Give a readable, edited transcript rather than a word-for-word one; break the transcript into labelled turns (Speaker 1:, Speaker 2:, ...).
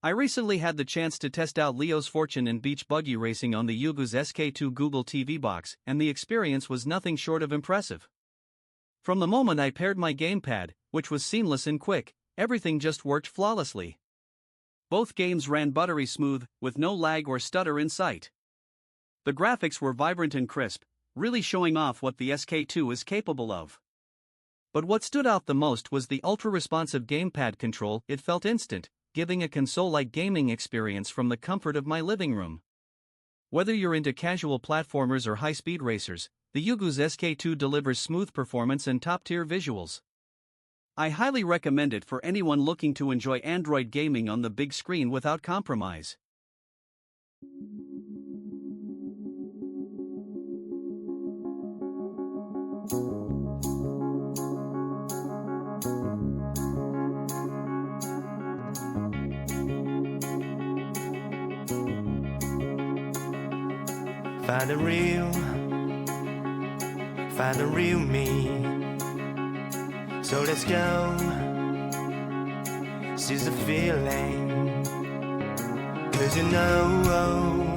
Speaker 1: I recently had the chance to test out Leo's fortune in beach buggy racing on the Ugoos SK2 Google TV box, and the experience was nothing short of impressive. From the moment I paired my gamepad, which was seamless and quick, everything just worked flawlessly. Both games ran buttery smooth, with no lag or stutter in sight. The graphics were vibrant and crisp, really showing off what the SK2 is capable of. But what stood out the most was the ultra-responsive gamepad control. It felt instant, giving a console-like gaming experience from the comfort of my living room. Whether you're into casual platformers or high-speed racers, the Ugoos SK2 delivers smooth performance and top-tier visuals. I highly recommend it for anyone looking to enjoy Android gaming on the big screen without compromise.
Speaker 2: Find the real me. So let's go, seize the feeling. 'Cause you know